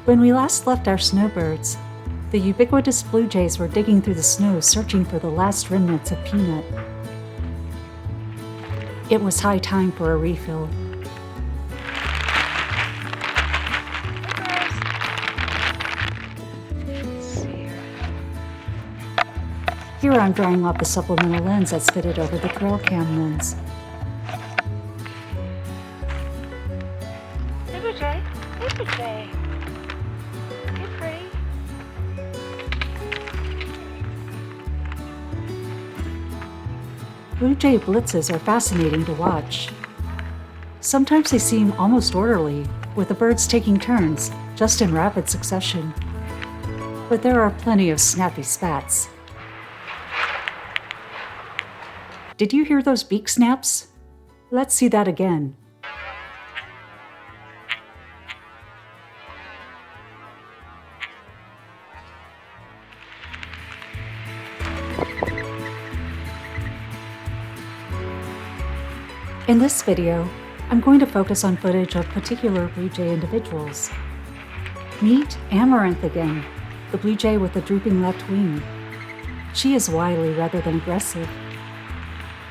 When we last left our snowbirds, the ubiquitous blue jays were digging through the snow searching for the last remnants of peanut. It was high time for a refill. Here I'm drying off the supplemental lens that's fitted over the trail cam lens. Hey, Blue Jay. Hey, Blue Jay. Hey, pretty. Blue jay blitzes are fascinating to watch. Sometimes they seem almost orderly, with the birds taking turns, just in rapid succession. But there are plenty of snappy spats. Did you hear those beak snaps? Let's see that again. In this video, I'm going to focus on footage of particular blue jay individuals. Meet Amaranth again, the blue jay with the drooping left wing. She is wily rather than aggressive.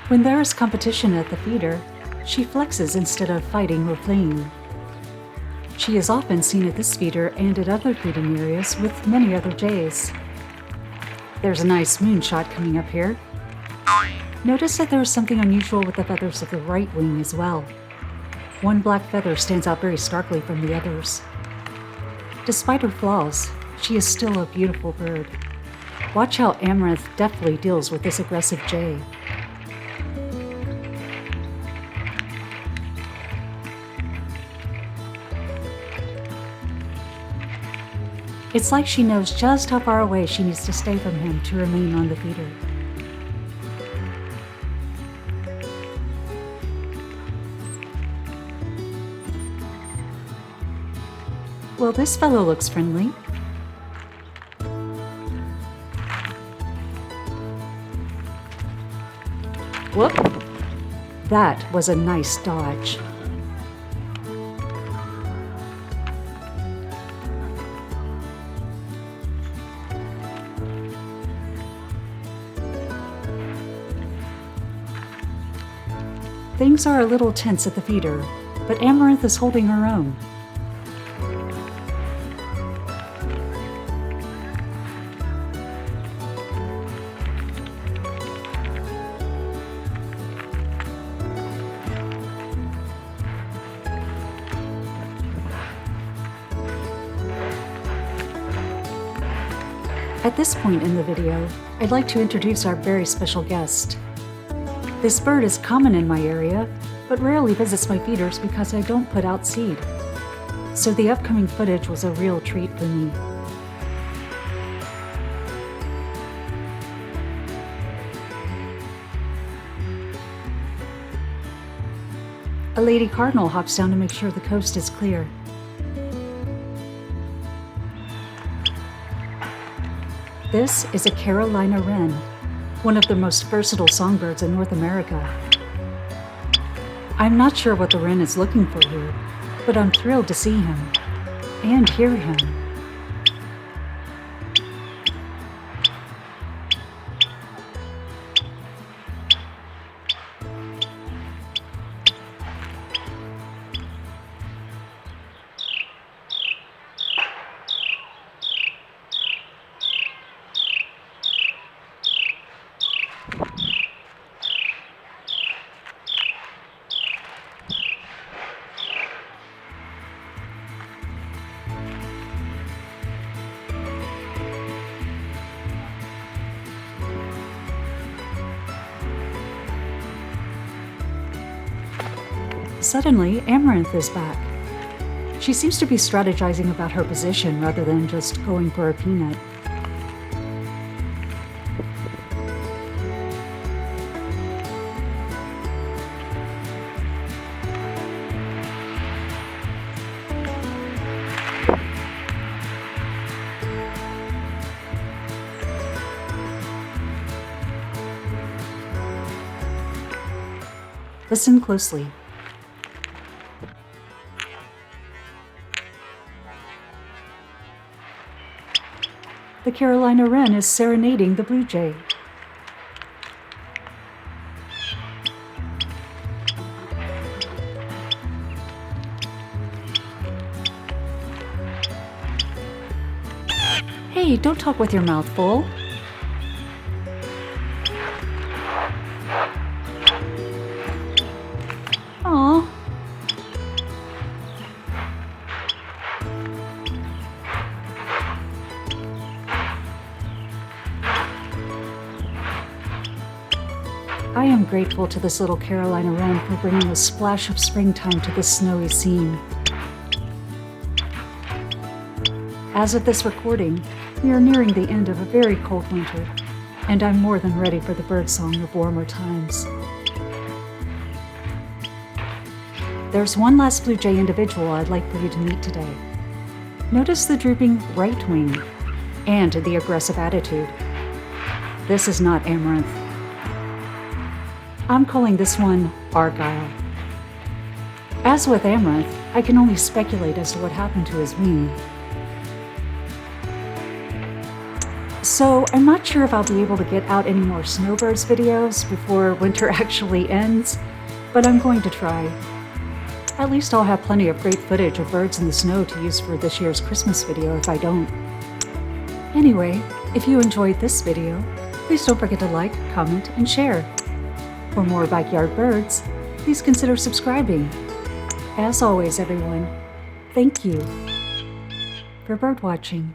When there is competition at the feeder, she flexes instead of fighting or fleeing. She is often seen at this feeder and at other feeding areas with many other jays. There's a nice moonshot coming up here. Notice that there is something unusual with the feathers of the right wing as well. One black feather stands out very starkly from the others. Despite her flaws, she is still a beautiful bird. Watch how Amaranth deftly deals with this aggressive jay. It's like she knows just how far away she needs to stay from him to remain on the feeder. Well, this fellow looks friendly. Whoop! That was a nice dodge. Things are a little tense at the feeder, but Amaranth is holding her own. At this point in the video, I'd like to introduce our very special guest. This bird is common in my area, but rarely visits my feeders because I don't put out seed. So the upcoming footage was a real treat for me. A lady cardinal hops down to make sure the coast is clear. This is a Carolina wren, one of the most versatile songbirds in North America. I'm not sure what the wren is looking for here, but I'm thrilled to see him and hear him. Suddenly, Amaranth is back. She seems to be strategizing about her position rather than just going for a peanut. Listen closely. the Carolina wren is serenading the blue jay. Hey, don't talk with your mouth full. Aw. I am grateful to this little Carolina wren for bringing a splash of springtime to this snowy scene. As of this recording, we are nearing the end of a very cold winter, and I'm more than ready for the birdsong of warmer times. There's one last blue jay individual I'd like for you to meet today. Notice the drooping right wing and the aggressive attitude. This is not Amaranth. I'm calling this one Argyle. As with Amaranth, I can only speculate as to what happened to his wing. So I'm not sure if I'll be able to get out any more snowbirds videos before winter actually ends, but I'm going to try. At least I'll have plenty of great footage of birds in the snow to use for this year's Christmas video if I don't. Anyway, if you enjoyed this video, please don't forget to like, comment, and share. For more backyard birds, please consider subscribing. As always, everyone, thank you for bird watching.